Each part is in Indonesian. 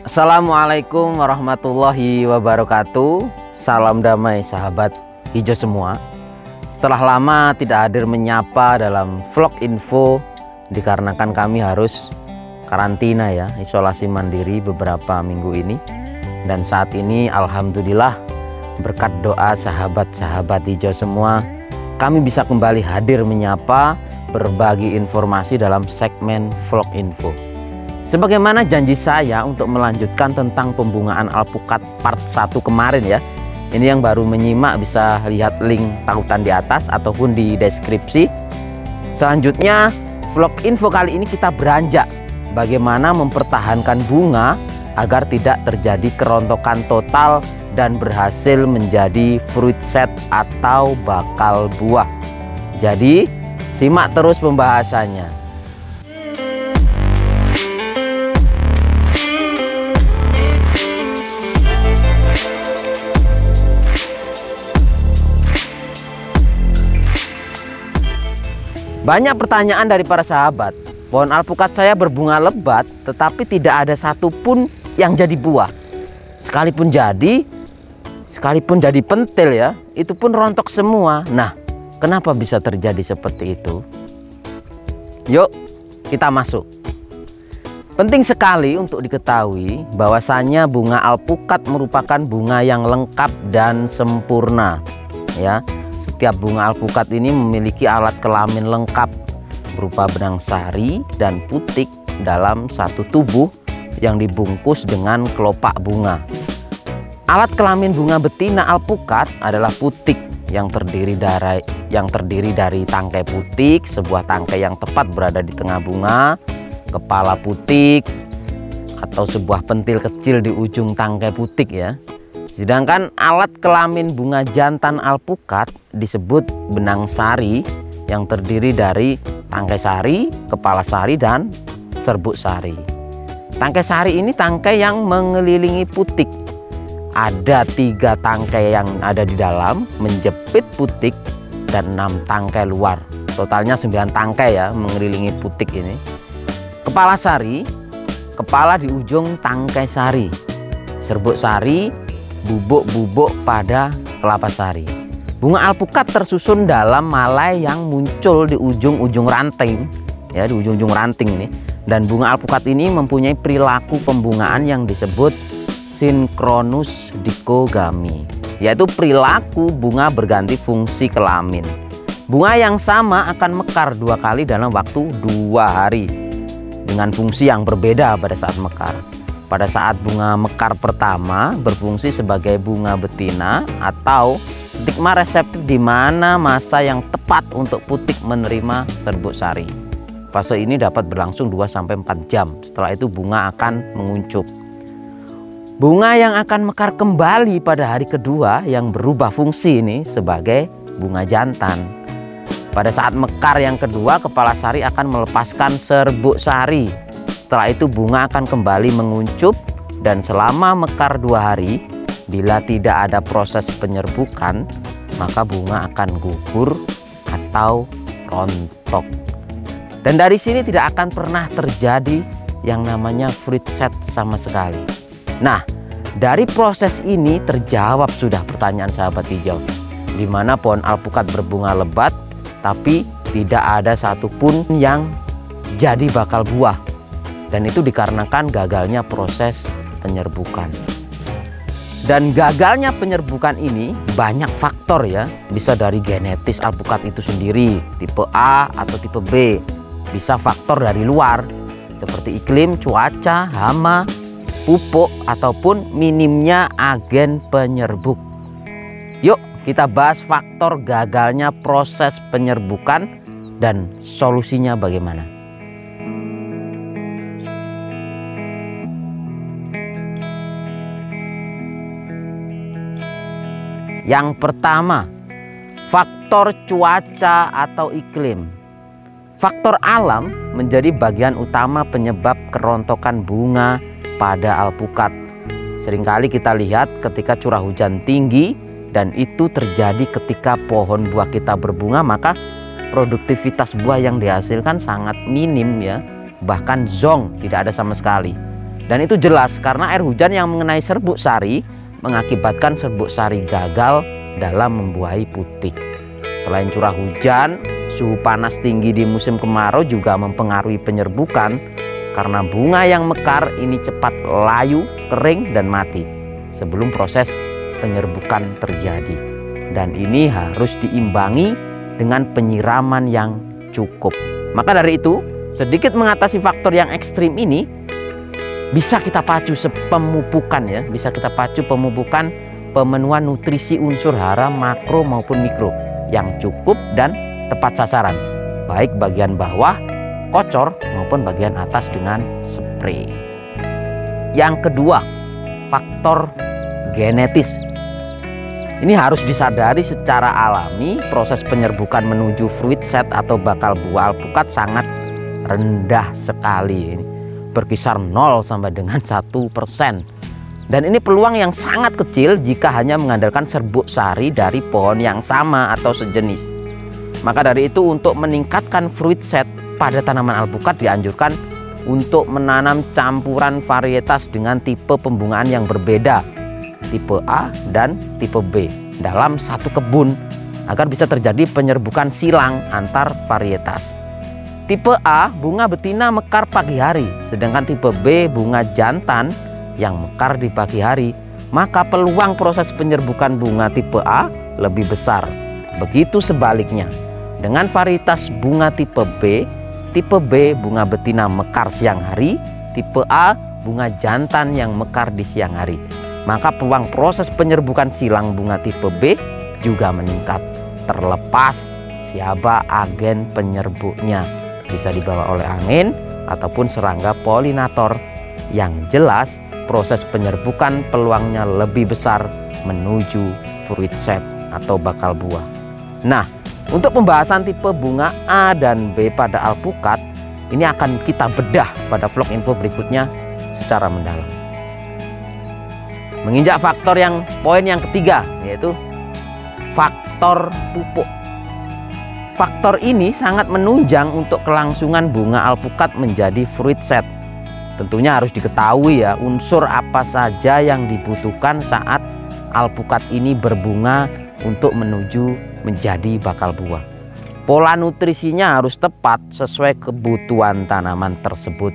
Assalamualaikum warahmatullahi wabarakatuh. Salam damai sahabat hijau semua. Setelah lama tidak hadir menyapa dalam vlog info dikarenakan kami harus karantina ya, isolasi mandiri beberapa minggu ini. Dan saat ini alhamdulillah berkat doa sahabat-sahabat hijau semua, kami bisa kembali hadir menyapa, berbagi informasi dalam segmen vlog info. Sebagaimana janji saya untuk melanjutkan tentang pembungaan alpukat part 1 kemarin ya. Ini yang baru menyimak bisa lihat link tautan di atas ataupun di deskripsi. Selanjutnya vlog info kali ini kita beranjak bagaimana mempertahankan bunga agar tidak terjadi kerontokan total dan berhasil menjadi fruit set atau bakal buah. Jadi simak terus pembahasannya. Banyak pertanyaan dari para sahabat. Pohon alpukat saya berbunga lebat, tetapi tidak ada satupun yang jadi buah. Sekalipun jadi pentil ya, itu pun rontok semua. Nah, kenapa bisa terjadi seperti itu? Yuk, kita masuk. Penting sekali untuk diketahui bahwasannya bunga alpukat merupakan bunga yang lengkap dan sempurna. Ya. Setiap bunga alpukat ini memiliki alat kelamin lengkap berupa benang sari dan putik dalam satu tubuh yang dibungkus dengan kelopak bunga. Alat kelamin bunga betina alpukat adalah putik yang terdiri dari tangkai putik, sebuah tangkai yang tepat berada di tengah bunga, kepala putik atau sebuah pentil kecil di ujung tangkai putik ya. Sedangkan alat kelamin bunga jantan alpukat disebut benang sari yang terdiri dari tangkai sari, kepala sari, dan serbuk sari. Tangkai sari ini tangkai yang mengelilingi putik. Ada 3 tangkai yang ada di dalam menjepit putik dan 6 tangkai luar. Totalnya 9 tangkai ya mengelilingi putik ini. Kepala sari, kepala di ujung tangkai sari. Serbuk sari, bubuk-bubuk pada kelapa sari. Bunga alpukat tersusun dalam malai yang muncul di ujung-ujung ranting ya, di ujung-ujung ranting ini. Dan bunga alpukat ini mempunyai perilaku pembungaan yang disebut sinkronus dikogami, yaitu perilaku bunga berganti fungsi kelamin. Bunga yang sama akan mekar 2 kali dalam waktu 2 hari dengan fungsi yang berbeda pada saat mekar. Pada saat bunga mekar pertama berfungsi sebagai bunga betina atau stigma reseptif, di mana masa yang tepat untuk putik menerima serbuk sari. Fase ini dapat berlangsung 2-4 jam. Setelah itu bunga akan menguncup. Bunga yang akan mekar kembali pada hari kedua yang berubah fungsi ini sebagai bunga jantan. Pada saat mekar yang kedua, kepala sari akan melepaskan serbuk sari. Setelah itu bunga akan kembali menguncup dan selama mekar 2 hari, bila tidak ada proses penyerbukan, maka bunga akan gugur atau rontok. Dan dari sini tidak akan pernah terjadi yang namanya fruit set sama sekali. Nah, dari proses ini terjawab sudah pertanyaan sahabat hijau, di mana pohon alpukat berbunga lebat, tapi tidak ada satupun yang jadi bakal buah. Dan itu dikarenakan gagalnya proses penyerbukan. Dan gagalnya penyerbukan ini banyak faktor ya. Bisa dari genetis alpukat itu sendiri, tipe A atau tipe B. Bisa faktor dari luar seperti iklim, cuaca, hama, pupuk, ataupun minimnya agen penyerbuk. Yuk kita bahas faktor gagalnya proses penyerbukan dan solusinya bagaimana. Yang pertama, faktor cuaca atau iklim. Faktor alam menjadi bagian utama penyebab kerontokan bunga pada alpukat. Seringkali kita lihat ketika curah hujan tinggi dan itu terjadi ketika pohon buah kita berbunga, maka produktivitas buah yang dihasilkan sangat minim ya, bahkan zonk, tidak ada sama sekali. Dan itu jelas karena air hujan yang mengenai serbuk sari mengakibatkan serbuk sari gagal dalam membuahi putik. Selain curah hujan, suhu panas tinggi di musim kemarau juga mempengaruhi penyerbukan karena bunga yang mekar ini cepat layu, kering, dan mati sebelum proses penyerbukan terjadi. Dan ini harus diimbangi dengan penyiraman yang cukup. Maka dari itu, sedikit mengatasi faktor yang ekstrim ini, bisa kita pacu pemupukan ya, bisa kita pacu pemupukan pemenuhan nutrisi unsur hara makro maupun mikro yang cukup dan tepat sasaran, baik bagian bawah, kocor maupun bagian atas dengan spray. Yang kedua, faktor genetis. Ini harus disadari secara alami proses penyerbukan menuju fruit set atau bakal buah alpukat sangat rendah sekali. Ini berkisar 0 sampai dengan 1%. Dan ini peluang yang sangat kecil jika hanya mengandalkan serbuk sari dari pohon yang sama atau sejenis. Maka dari itu untuk meningkatkan fruit set pada tanaman alpukat dianjurkan untuk menanam campuran varietas dengan tipe pembungaan yang berbeda, tipe A dan tipe B dalam satu kebun agar bisa terjadi penyerbukan silang antar varietas. Tipe A bunga betina mekar pagi hari, sedangkan tipe B bunga jantan yang mekar di pagi hari, maka peluang proses penyerbukan bunga tipe A lebih besar. Begitu sebaliknya, dengan varietas bunga tipe B bunga betina mekar siang hari, tipe A bunga jantan yang mekar di siang hari, maka peluang proses penyerbukan silang bunga tipe B juga meningkat, terlepas siapa agen penyerbuknya. Bisa dibawa oleh angin ataupun serangga polinator. Yang jelas proses penyerbukan peluangnya lebih besar menuju fruit set atau bakal buah. Nah, untuk pembahasan tipe bunga A dan B pada alpukat ini akan kita bedah pada vlog info berikutnya secara mendalam. Menginjak poin yang ketiga, yaitu faktor pupuk. Faktor ini sangat menunjang untuk kelangsungan bunga alpukat menjadi fruit set. Tentunya harus diketahui ya unsur apa saja yang dibutuhkan saat alpukat ini berbunga untuk menuju menjadi bakal buah. Pola nutrisinya harus tepat sesuai kebutuhan tanaman tersebut,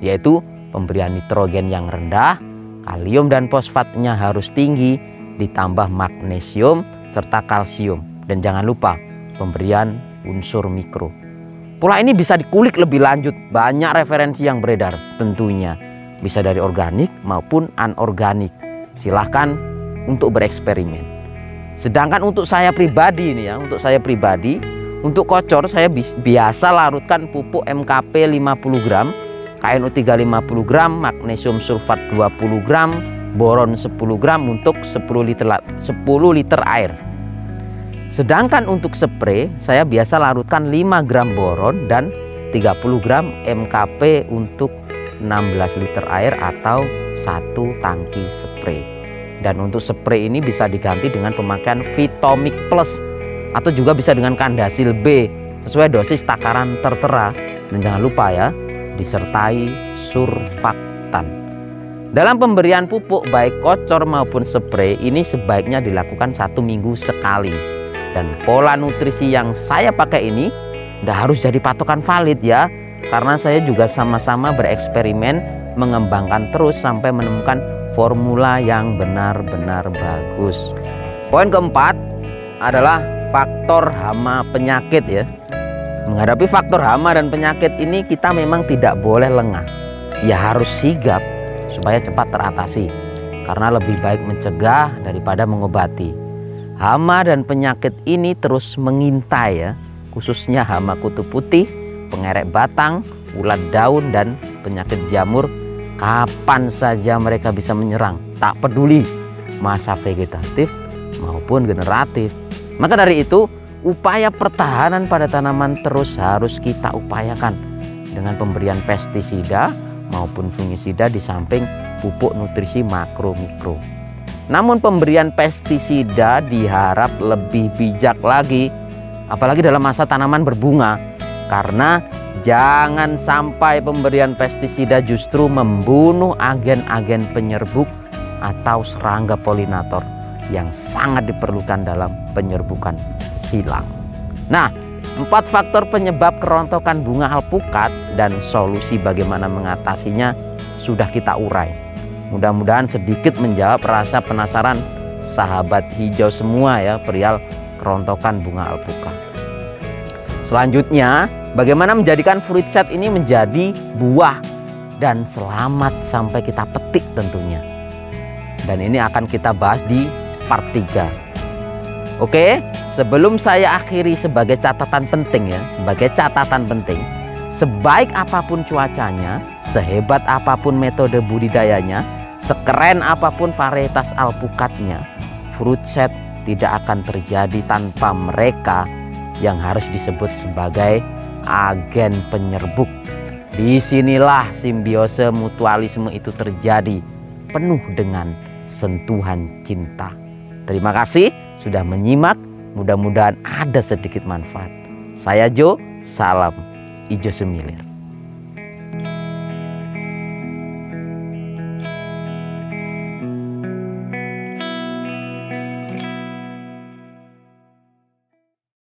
yaitu pemberian nitrogen yang rendah, kalium dan fosfatnya harus tinggi, ditambah magnesium serta kalsium. Dan jangan lupa pemberian unsur mikro. Pola ini bisa dikulik lebih lanjut, banyak referensi yang beredar, tentunya bisa dari organik maupun anorganik. Silahkan untuk bereksperimen. Sedangkan untuk saya pribadi ini ya, untuk kocor saya biasa larutkan pupuk MKP 50 gram, KNO3 50 gram, magnesium sulfat 20 gram, boron 10 gram untuk 10 liter air. Sedangkan untuk spray saya biasa larutkan 5 gram boron dan 30 gram MKP untuk 16 liter air atau 1 tangki spray. Dan untuk spray ini bisa diganti dengan pemakaian Vitomix Plus atau juga bisa dengan Kandasil B sesuai dosis takaran tertera. Dan jangan lupa ya, disertai surfaktan. Dalam pemberian pupuk baik kocor maupun spray ini sebaiknya dilakukan 1 minggu sekali. Dan pola nutrisi yang saya pakai ini tidak harus jadi patokan valid ya, karena saya juga sama-sama bereksperimen mengembangkan terus sampai menemukan formula yang benar-benar bagus. Poin keempat adalah faktor hama penyakit ya. Menghadapi faktor hama dan penyakit ini kita memang tidak boleh lengah, ya harus sigap supaya cepat teratasi, karena lebih baik mencegah daripada mengobati. Hama dan penyakit ini terus mengintai ya, khususnya hama kutu putih, pengerek batang, ulat daun, dan penyakit jamur. Kapan saja mereka bisa menyerang, tak peduli masa vegetatif maupun generatif. Maka dari itu, upaya pertahanan pada tanaman terus harus kita upayakan dengan pemberian pestisida maupun fungisida di samping pupuk nutrisi makro mikro. Namun pemberian pestisida diharap lebih bijak lagi, apalagi dalam masa tanaman berbunga, karena Jangan sampai pemberian pestisida justru membunuh agen-agen penyerbuk atau serangga polinator yang sangat diperlukan dalam penyerbukan silang. Nah, 4 faktor penyebab kerontokan bunga alpukat dan solusi bagaimana mengatasinya sudah kita urai. Mudah-mudahan sedikit menjawab rasa penasaran sahabat hijau semua ya perihal kerontokan bunga alpukat. Selanjutnya, bagaimana menjadikan fruit set ini menjadi buah dan selamat sampai kita petik tentunya. Dan ini akan kita bahas di part 3. Oke, sebelum saya akhiri sebagai catatan penting ya, sebaik apapun cuacanya, sehebat apapun metode budidayanya, sekeren apapun varietas alpukatnya, fruit set tidak akan terjadi tanpa mereka yang harus disebut sebagai agen penyerbuk. Disinilah simbiose mutualisme itu terjadi, penuh dengan sentuhan cinta. Terima kasih sudah menyimak, mudah-mudahan ada sedikit manfaat. Saya Jo, salam hijau semilir.